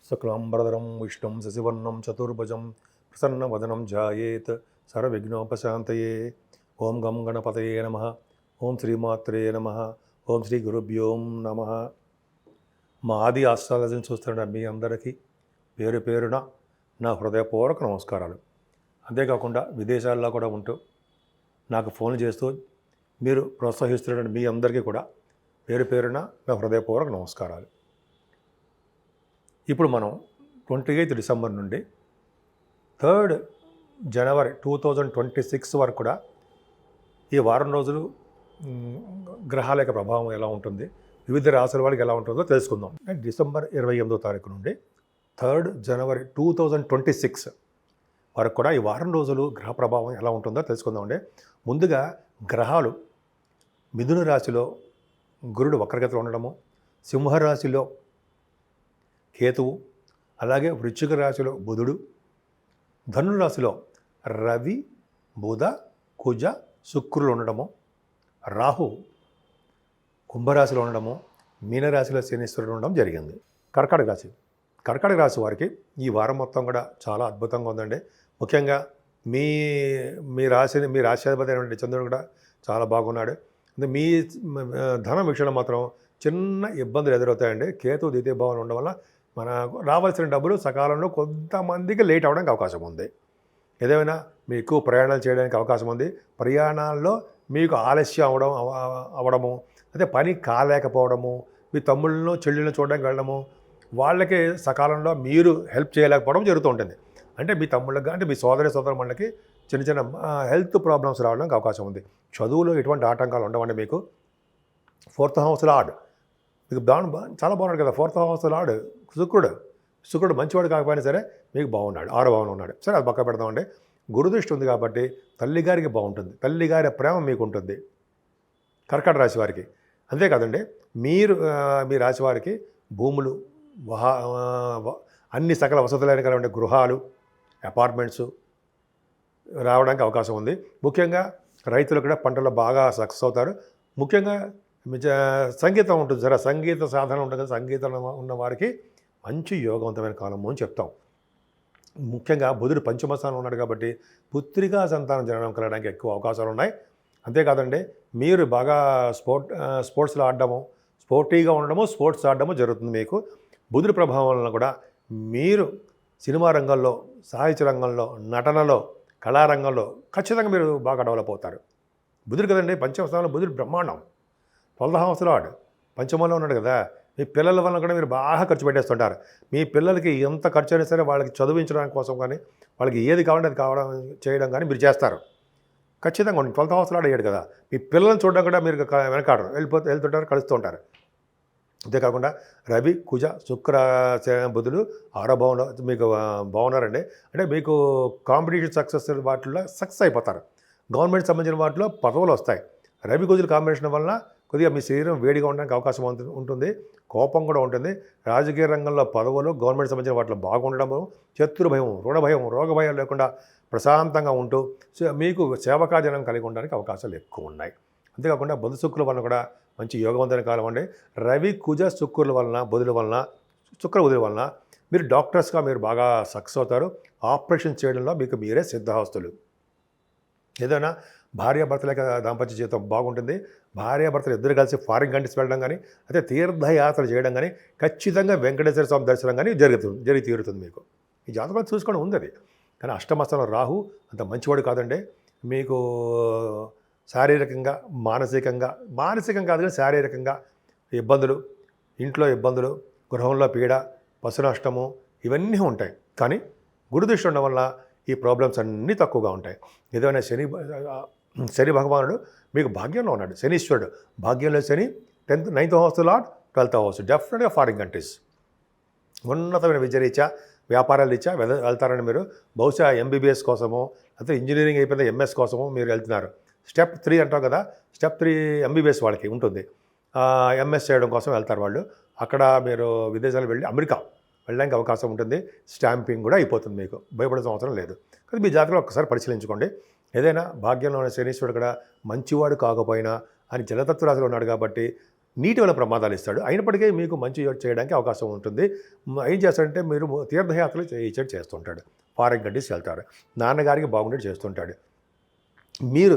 శుక్లాంబరధరం విష్ణుం శశివర్ణం చతుర్భుజం ప్రసన్నవదనం ధ్యాయేత్ సర్వవిఘ్నోపశాంతయే. ఓం గం గణపతయే నమః. ఓం శ్రీమాత్రే నమః. ఓం శ్రీ గురుభ్యో నమః. మా ఆది ఆస్ట్రాలజీని చూస్తున్న మీ అందరికీ పేరు పేరున నా హృదయపూర్వక నమస్కారాలు. అంతేకాకుండా విదేశాల్లో కూడా ఉంటూ నాకు ఫోన్ చేస్తూ మీరు ప్రోత్సహిస్తున్న మీ అందరికీ కూడా పేరు పేరున నా హృదయపూర్వక నమస్కారాలు. ఇప్పుడు మనం 28 డిసెంబర్ నుండి 3 జనవరి 2026 వరకు కూడా ఈ వారం రోజులు గ్రహాల యొక్క ప్రభావం ఎలా ఉంటుంది, వివిధ రాశుల వాళ్ళకి ఎలా ఉంటుందో తెలుసుకుందాం. డిసెంబర్ 28వ తారీఖు నుండి 3 జనవరి 2026 వరకు కూడా ఈ వారం రోజులు గ్రహ ప్రభావం ఎలా ఉంటుందో తెలుసుకుందామండి. ముందుగా గ్రహాలు మిథున రాశిలో గురుడు వక్రగతిలో ఉండడము, సింహరాశిలో కేతువు, అలాగే వృశ్చిక రాశిలో బుధుడు, ధనురాశిలో రవి, బుధ, కుజ, శుక్రులు ఉండడము, రాహు కుంభరాశిలో ఉండడము, మీనరాశిలో శనీశ్వరుడు ఉండడం జరిగింది. కర్కాటక రాశి వారికి ఈ వారం మొత్తం కూడా చాలా అద్భుతంగా ఉందండి. ముఖ్యంగా మీ మీ రాశ్యాధిపతి అయినటువంటి చంద్రుడు కూడా చాలా బాగున్నాడు. మీ ధనం విషయంలో మాత్రం చిన్న ఇబ్బందులు ఎదురవుతాయండి. కేతు ద్వితీయ భావన ఉండడం వల్ల మనకు రావాల్సిన డబ్బులు సకాలంలో కొంతమందికి లేట్ అవ్వడానికి అవకాశం ఉంది. ఏదేమైనా మీకు ఎక్కువ ప్రయాణాలు చేయడానికి అవకాశం ఉంది. ప్రయాణాల్లో మీకు ఆలస్యం అవ్వడము, అదే పని కాలేకపోవడము, మీ తమ్ముళ్ళను చెల్లెళ్ళను చూడడానికి వెళ్ళడము, వాళ్ళకి సకాలంలో మీరు హెల్ప్ చేయలేకపోవడం జరుగుతూ ఉంటుంది. అంటే మీ తమ్ముళ్ళకి అంటే మీ సోదరమణులకి చిన్న చిన్న హెల్త్ ప్రాబ్లమ్స్ రావడానికి అవకాశం ఉంది. చదువులో ఎటువంటి ఆటంకాలు ఉండవండి. మీకు 4th హౌస్ లార్డ్ మీకు చాలా బాగున్నాడు కదా. 4th హౌస్ లార్డ్ శుక్రుడు మంచివాడు కాకపోయినా సరే మీకు బాగున్నాడు, 6వ భావన ఉన్నాడు. సరే అది పక్క పెడదామండి. గురుదృష్టి ఉంది కాబట్టి తల్లిగారికి బాగుంటుంది, తల్లిగారి ప్రేమ మీకు ఉంటుంది కర్కాటక రాశి వారికి. అంతేకాదండి, మీ రాశి వారికి భూములు, అన్ని సకల వసతులైన కలిగిన గృహాలు, అపార్ట్మెంట్స్ రావడానికి అవకాశం ఉంది. ముఖ్యంగా రైతులు కూడా పంటలు బాగా సక్సెస్ అవుతారు. ముఖ్యంగా సంగీతం ఉంటుంది సరే, సంగీత సాధన ఉంటుంది కదా, సంగీతం ఉన్న వారికి మంచి యోగవంతమైన కాలము అని చెప్తాం. ముఖ్యంగా బుధుడు పంచమస్థానం ఉన్నాడు కాబట్టి పుత్రికా సంతానం జననం కలగడానికి ఎక్కువ అవకాశాలు ఉన్నాయి. అంతేకాదండి, మీరు బాగా స్పోర్ట్స్లో ఆడడము, స్పోర్టీగా ఉండడము, స్పోర్ట్స్ ఆడడము జరుగుతుంది. మీకు బుధుడి ప్రభావం వలన కూడా మీరు సినిమా రంగంలో, సాహిత్య రంగంలో, నటనలో, కళారంగంలో ఖచ్చితంగా మీరు బాగా డెవలప్ అవుతారు. బుధుడు కదండి, పంచమస్థానంలో బుధుడు బ్రహ్మాండం. 12th హౌస్ లార్డ్ పంచమంలో ఉన్నాడు కదా. మీ పిల్లల వలన కూడా మీరు బాగా ఖర్చు పెట్టేస్తుంటారు. మీ పిల్లలకి ఎంత ఖర్చు అయినా సరే వాళ్ళకి చదివించడానికి కోసం కానీ, వాళ్ళకి ఏది కావాలంటే అది చేయడం కానీ మీరు చేస్తారు. ఖచ్చితంగా ఉండి 12th హౌస్ లార్డ్ అయ్యాడు కదా. మీ పిల్లల్ని చూడడం కూడా మీరు వెనకాడరు, వెళ్తుంటారు, కలుస్తూ ఉంటారు. అంతేకాకుండా రవి, కుజ, శుక్ర, బుధుడు 6వ భావంలో మీకు బాగున్నారండి. అంటే మీకు కాంపిటీషన్ సక్సెస్ వాటిల్లో సక్సెస్ అయిపోతారు. గవర్నమెంట్ సంబంధించిన వాటిలో పదవులు వస్తాయి. రవి కుజుల కాంబినేషన్ వలన కొద్దిగా మీ శరీరం వేడిగా ఉండడానికి అవకాశం ఉంటుంది, కోపం కూడా ఉంటుంది. రాజకీయ రంగంలో పదవులు, గవర్నమెంట్ సంబంధించిన వాటిలో బాగుండడము, శత్రు భయం, రుణ భయం, రోగ భయం లేకుండా ప్రశాంతంగా ఉంటూ మీకు సేవకాజనం కలిగి ఉండడానికి అవకాశాలు ఎక్కువ ఉన్నాయి. అంతేకాకుండా బుధ శుక్రుల వలన కూడా మంచి యోగవంతమైన కాలం అండి. రవి కుజ శుక్రుల వలన, బుధుల వలన, బుధుల వలన మీరు డాక్టర్స్గా మీరు బాగా సక్సెస్ అవుతారు. ఆపరేషన్ చేయడంలో మీకు మీరే సిద్ధహస్తులు. ఏదైనా భార్యాభర్తల యొక్క దాంపత్య జీవితం బాగుంటుంది. భార్యాభర్తలు ఇద్దరు కలిసి ఫారిన్ కంట్రీస్ వెళ్ళడం కానీ, అయితే తీర్థయాత్రలు చేయడం కానీ, ఖచ్చితంగా వెంకటేశ్వర స్వామి దర్శనం కానీ జరిగి తీరుతుంది. మీకు ఈ జాతకాలు చూసుకోవడం ఉంది అది. కానీ అష్టమస్థానం రాహు అంత మంచివాడు కాదండి. మీకు శారీరకంగా, మానసికంగా కాదు కానీ శారీరకంగా ఇబ్బందులు, ఇంట్లో ఇబ్బందులు, గృహంలో పీడ, పశు నష్టము ఇవన్నీ ఉంటాయి. కానీ గురుదృష్టి ఉండడం వల్ల ఈ ప్రాబ్లమ్స్ అన్నీ తక్కువగా ఉంటాయి. ఏదైనా శని భగవానుడు మీకు భాగ్యంలో ఉన్నాడు, శనీశ్వరుడు భాగ్యంలో. శని 9th house lord, 12th house. డెఫినెట్గా ఫారిన్ కంట్రీస్, ఉన్నతమైన విద్య రీత్యా, వ్యాపారాల రీత్యా వెళ్తారని మీరు బహుశా ఎంబీబీఎస్ కోసమో, అయితే ఇంజనీరింగ్ అయిపోయింది ఎంఎస్ కోసమో మీరు వెళ్తున్నారు. స్టెప్ 3 అంటాం కదా, స్టెప్ 3 ఎంబీబీఎస్ వాళ్ళకి ఉంటుంది. ఎంఎస్ చేయడం కోసం వెళ్తారు వాళ్ళు. అక్కడ మీరు విదేశాలు వెళ్ళి అమెరికా వెళ్ళడానికి అవకాశం ఉంటుంది. స్టాంపింగ్ కూడా అయిపోతుంది. మీకు భయపడాల్సిన అవసరం లేదు. కానీ మీ జాతకం ఒక్కసారి పరిశీలించుకోండి. ఏదైనా భాగ్యంలో ఉన్న శనీశ్వరుడు కూడా మంచివాడు కాకపోయినా ఆయన జలతత్వ రాశిలో ఉన్నాడు కాబట్టి నీటి వల్ల ప్రమాదాలు ఇస్తాడు. అయినప్పటికీ మీకు మంచి చేయడానికి అవకాశం ఉంటుంది. ఏం చేస్తాడంటే మీరు తీర్థయాత్రలు చేస్తుంటాడు. ఫారెన్ కంట్రీస్ వెళ్తారు. నాన్నగారికి బాగుండేది చేస్తుంటాడు. మీరు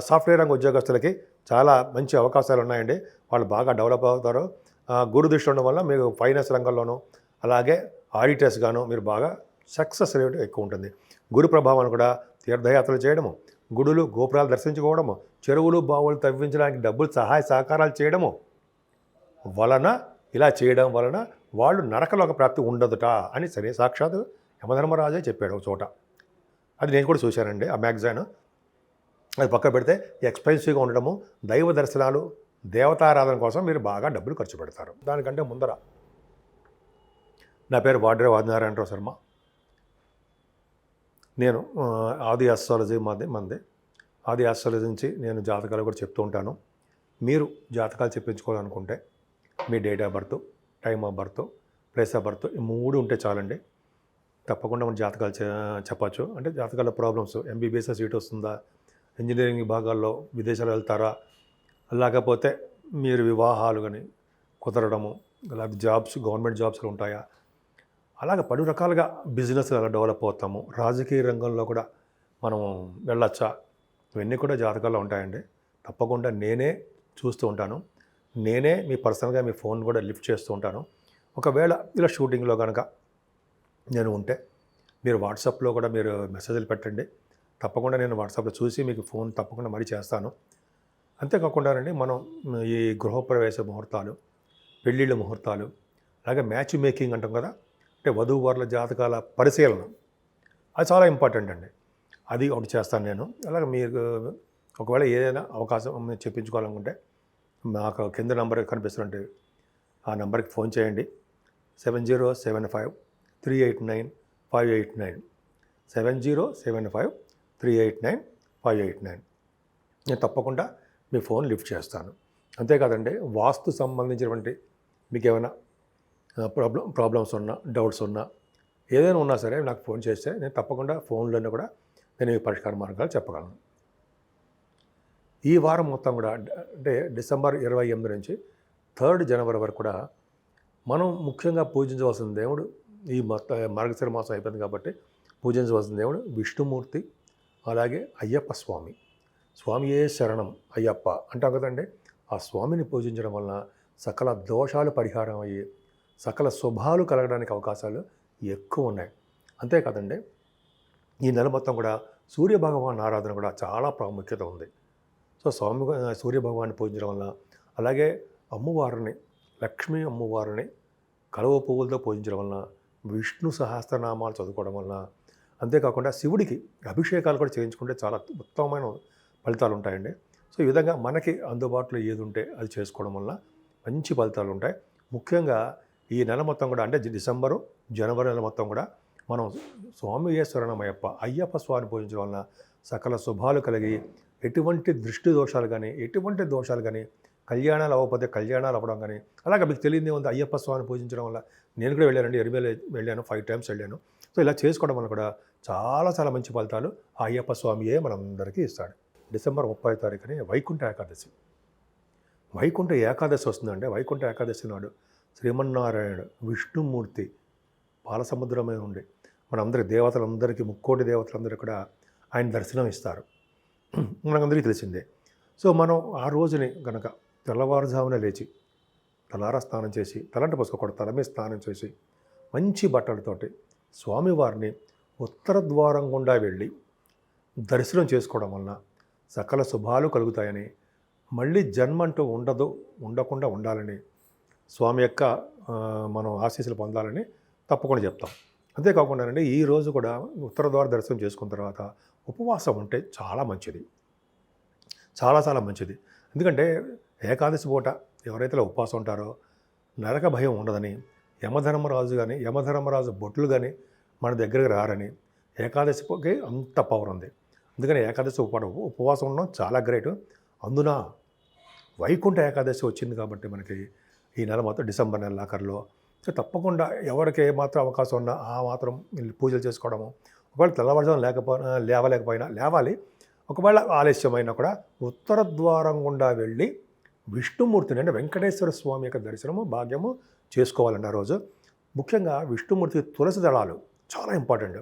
సాఫ్ట్వేర్ రంగ ఉద్యోగస్తులకి చాలా మంచి అవకాశాలు ఉన్నాయండి. వాళ్ళు బాగా డెవలప్ అవుతారు. గురు దృష్టి ఉండడం వల్ల మీరు ఫైనాన్స్ రంగంలోనూ అలాగే ఆడిటర్స్గాను మీరు బాగా సక్సెస్ రేట్ ఎక్కువ ఉంటుంది. గురు ప్రభావాన్ని కూడా తీర్థయాత్రలు చేయడము, గుడులు గోపురాలు దర్శించుకోవడము, చెరువులు బావులు తవ్వించడానికి డబ్బులు సహాయ సహకారాలు చేయడము వలన, ఇలా చేయడం వలన వాళ్ళు నరకలోక ప్రాప్తి ఉండదుట అని సరే సాక్షాత్ యమధర్మరాజే చెప్పాడు ఒక చోట. అది నేను కూడా చూశానండి ఆ మ్యాగజైన్. అది పక్క పెడితే ఎక్స్పెన్సివ్గా ఉండడము, దైవ దర్శనాలు, దేవతారాధన కోసం మీరు బాగా డబ్బులు ఖర్చు పెడతారు. దానికంటే ముందర నా పేరు వాడ్రే ఆదినారాయణరావు శర్మ. నేను ఆది ఆస్ట్రాలజీ మంది ఆది ఆస్ట్రాలజీ నుంచి నేను జాతకాలు కూడా చెప్తూ ఉంటాను. మీరు జాతకాలు చెప్పించుకోవాలనుకుంటే మీ date of birth, time of birth, place of birth ఈ 3 ఉంటే చాలండి. తప్పకుండా మన జాతకాలు చెప్పచ్చు. అంటే జాతకాల ప్రాబ్లమ్స్, ఎంబీబీఎస్ సీట్ వస్తుందా, ఇంజనీరింగ్ విభాగాల్లో విదేశాలు వెళ్తారా, లేకపోతే మీరు వివాహాలు కానీ కుదరడము, అలాగే జాబ్స్ గవర్నమెంట్ జాబ్స్లు ఉంటాయా, అలాగే పలు రకాలుగా బిజినెస్ ఎలా డెవలప్ అవుతాము, రాజకీయ రంగంలో కూడా మనం వెళ్ళొచ్చా, ఇవన్నీ కూడా జాతకాల్లో ఉంటాయండి. తప్పకుండా నేనే చూస్తూ ఉంటాను. నేనే మీ పర్సనల్గా మీ ఫోన్ కూడా లిఫ్ట్ చేస్తూ ఉంటాను. ఒకవేళ ఇలా షూటింగ్లో కనుక నేను ఉంటే మీరు వాట్సాప్లో కూడా మీరు మెసేజ్లు పెట్టండి. తప్పకుండా నేను వాట్సాప్లో చూసి మీకు ఫోన్ తప్పకుండా మరీ చేస్తాను. అంతేకాకుండా మనం ఈ గృహప్రవేశ ముహూర్తాలు, పెళ్ళిళ్ళ ముహూర్తాలు, అలాగే మ్యాచ్ మేకింగ్ అంటాం కదా, అంటే వధూవరుల జాతకాల పరిశీలన, అది చాలా ఇంపార్టెంట్ అండి. అది ఒకటి చేస్తాను నేను. అలాగే మీరు ఒకవేళ ఏదైనా అవకాశం చెప్పించుకోవాలనుకుంటే నాకు కింద నెంబర్ కనిపిస్తుంటే ఆ నెంబర్కి ఫోన్ చేయండి. 7075389589 7075389589. నేను తప్పకుండా మీ ఫోన్ లిఫ్ట్ చేస్తాను. అంతేకాదండి, వాస్తు సంబంధించినటువంటి మీకు ఏమైనా ప్రాబ్లమ్స్ ఉన్నా, డౌట్స్ ఉన్నా, ఏదైనా ఉన్నా సరే నాకు ఫోన్ చేస్తే నేను తప్పకుండా ఫోన్లోనే కూడా నేను ఈ పరిష్కార మార్గాలు చెప్పగలను. ఈ వారం మొత్తం కూడా అంటే డిసెంబర్ 28 నుంచి 3 జనవరి వరకు కూడా మనం ముఖ్యంగా పూజించవలసిన దేవుడు, ఈ మార్గశిర మాసం అయిపోయింది కాబట్టి పూజించవలసిన దేవుడు విష్ణుమూర్తి, అలాగే అయ్యప్ప స్వామి. స్వామియే శరణం అయ్యప్ప అంటాం కదండి. ఆ స్వామిని పూజించడం వలన సకల దోషాలు పరిహారం అయ్యి సకల శుభాలు కలగడానికి అవకాశాలు ఎక్కువ ఉన్నాయి. అంతేకాదండి, ఈ నెల మొత్తం కూడా సూర్యభగవాన్ ఆరాధన కూడా చాలా ప్రాముఖ్యత ఉంది. సో సూర్యభగవాన్ని పూజించడం వలన, అలాగే అమ్మవారిని, లక్ష్మీ అమ్మవారిని కలువ పువ్వులతో పూజించడం వలన, విష్ణు సహస్రనామాలు చదువుకోవడం వలన, అంతేకాకుండా శివుడికి అభిషేకాలు కూడా చేయించుకుంటే చాలా ఉత్తమమైన ఫలితాలు ఉంటాయండి. సో ఈ విధంగా మనకి అందుబాటులో ఏది ఉంటే అది చేసుకోవడం వల్ల మంచి ఫలితాలు ఉంటాయి. ముఖ్యంగా ఈ నెల మొత్తం కూడా అంటే డిసెంబరు, జనవరి నెల మొత్తం కూడా మనం స్వామియే శరణమయ్యప్ప అయ్యప్ప స్వామిని పూజించడం వలన సకల శుభాలు కలిగి ఎటువంటి దృష్టి దోషాలు కానీ, ఎటువంటి దోషాలు కానీ, కళ్యాణాలు అవ్వకపోతే కళ్యాణాలు అవ్వడం కానీ, అలాగే మీకు తెలియదే ఉంది అయ్యప్ప స్వామిని పూజించడం వల్ల. నేను కూడా వెళ్ళానండి, ఎరిమేల వెళ్ళాను, 5 times వెళ్ళాను. సో ఇలా చేసుకోవడం వల్ల కూడా చాలా చాలా మంచి ఫలితాలు ఆ అయ్యప్ప స్వామియే మనందరికీ ఇస్తాడు. డిసెంబర్ 30వ తారీఖుని వైకుంఠ ఏకాదశి. వైకుంఠ ఏకాదశి వస్తుందంటే, వైకుంఠ ఏకాదశి నాడు శ్రీమన్నారాయణుడు విష్ణుమూర్తి పాలసముద్రమే ఉండి మనందరి దేవతలందరికీ, ముక్కోటి దేవతలందరికీ కూడా ఆయన దర్శనం ఇస్తారు. మనకందరికీ తెలిసిందే. సో మనం ఆ రోజుని కనుక తెల్లవారుజామున లేచి తలారా స్నానం చేసి, తలంట పోసుకోకూడదు, తల మీద స్నానం చేసి మంచి బట్టలతోటి స్వామివారిని ఉత్తర ద్వారం గుండా వెళ్ళి దర్శనం చేసుకోవడం వలన సకల శుభాలు కలుగుతాయని, మళ్ళీ జన్మ అంటూ ఉండకుండా ఉండాలని, స్వామి యొక్క మనం ఆశీస్సులు పొందాలని తప్పకుండా చెప్తాం. అంతేకాకుండా ఈ రోజు కూడా ఉత్తర ద్వార దర్శనం చేసుకున్న తర్వాత ఉపవాసం ఉంటే చాలా మంచిది, చాలా చాలా మంచిది. ఎందుకంటే ఏకాదశి పూట ఎవరైతే ఉపవాసం ఉంటారో నరక భయం ఉండదని, యమధర్మరాజు బొట్లు కానీ మన దగ్గరికి రారని, ఏకాదశికి అంత పవర్ ఉంది. అందుకని ఏకాదశి ఉపవాసం ఉండడం చాలా గ్రేట్. అందున వైకుంఠ ఏకాదశి వచ్చింది కాబట్టి మనకి ఈ నెల మొత్తం డిసెంబర్ నెల ఆఖరిలో. సో తప్పకుండా ఎవరికి ఏమాత్రం అవకాశం ఉన్నా ఆ మాత్రం పూజలు చేసుకోవడము, ఒకవేళ తెల్లవారుజామున లేవలేకపోయినా లేవాలి, ఒకవేళ ఆలస్యమైనా కూడా ఉత్తర ద్వారం గుండా వెళ్ళి విష్ణుమూర్తిని అంటే వెంకటేశ్వర స్వామి యొక్క దర్శనము భాగ్యము చేసుకోవాలండి ఆ రోజు. ముఖ్యంగా విష్ణుమూర్తి తులసి దళాలు చాలా ఇంపార్టెంట్.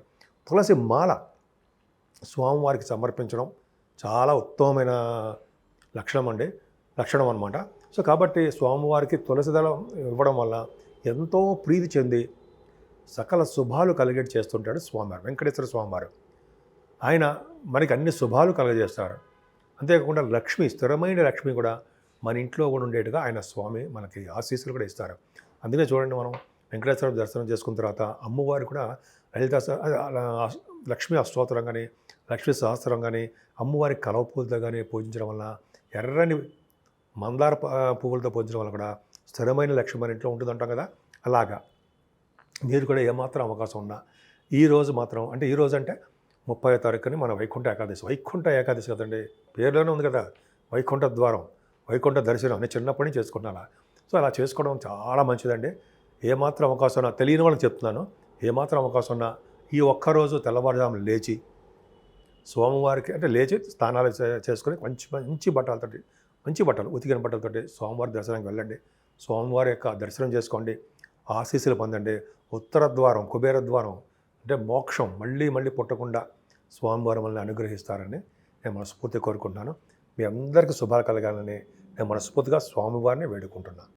తులసి మాల స్వామివారికి సమర్పించడం చాలా ఉత్తమమైన లక్షణం అనమాట. సో కాబట్టి స్వామివారికి తులసి దళం ఇవ్వడం వల్ల ఎంతో ప్రీతి చెంది సకల శుభాలు కలిగేట్ చేస్తుంటాడు స్వామివారు, వెంకటేశ్వర స్వామివారు. ఆయన మనకి అన్ని శుభాలు కలుగజేస్తారు. అంతేకాకుండా లక్ష్మి, స్థిరమైన లక్ష్మి కూడా మన ఇంట్లో కూడా ఉండేట్టుగా ఆయన స్వామి మనకి ఆశీస్సులు కూడా ఇస్తారు. అందుకే చూడండి, మనం వెంకటేశ్వర దర్శనం చేసుకున్న తర్వాత అమ్మవారు కూడా లక్ష్మీ అష్టోత్తరం కానీ, లక్ష్మీ సహస్రం కానీ, అమ్మవారి కలవ పూలతో కానీ పూజించడం వల్ల, ఎర్రని మందార పువ్వులతో పూజించడం వల్ల కూడా స్థిరమైన లక్ష్మి మన ఇంట్లో ఉంటుందంటాం కదా. అలాగా మీరు కూడా ఏమాత్రం అవకాశం ఉన్నా ఈరోజు మాత్రం, అంటే ఈరోజు అంటే 30వ తారీఖుని మన వైకుంఠ ఏకాదశి కదండి, పేరులోనే ఉంది కదా, వైకుంఠ ద్వారం, వైకుంఠ దర్శనం నేను చిన్నప్పటి నుంచి చేసుకుంటున్నా. సో అలా చేసుకోవడం చాలా మంచిదండి. ఏమాత్రం అవకాశం ఉన్నా, తెలియని వాళ్ళకి చెప్తున్నాను, ఏమాత్రం అవకాశం ఉన్నా ఈ ఒక్కరోజు తెల్లవారుజామున లేచి స్వామివారికి అంటే లేచి స్నానాలు చేసుకొని మంచి బట్టలు ఉతికిన బట్టలతోటి స్వామివారి దర్శనానికి వెళ్ళండి. స్వామివారి యొక్క దర్శనం చేసుకోండి, ఆశీస్సులు పొందండి. ఉత్తర ద్వారం, కుబేర ద్వారం అంటే మోక్షం మళ్ళీ పుట్టకుండా స్వామివారి మనల్ని అనుగ్రహిస్తారని నేను మనస్ఫూర్తిగా కోరుకుంటున్నాను. మీ అందరికీ శుభాలు కలగాలని నేను మనస్ఫూర్తిగా స్వామివారిని వేడుకుంటున్నాను.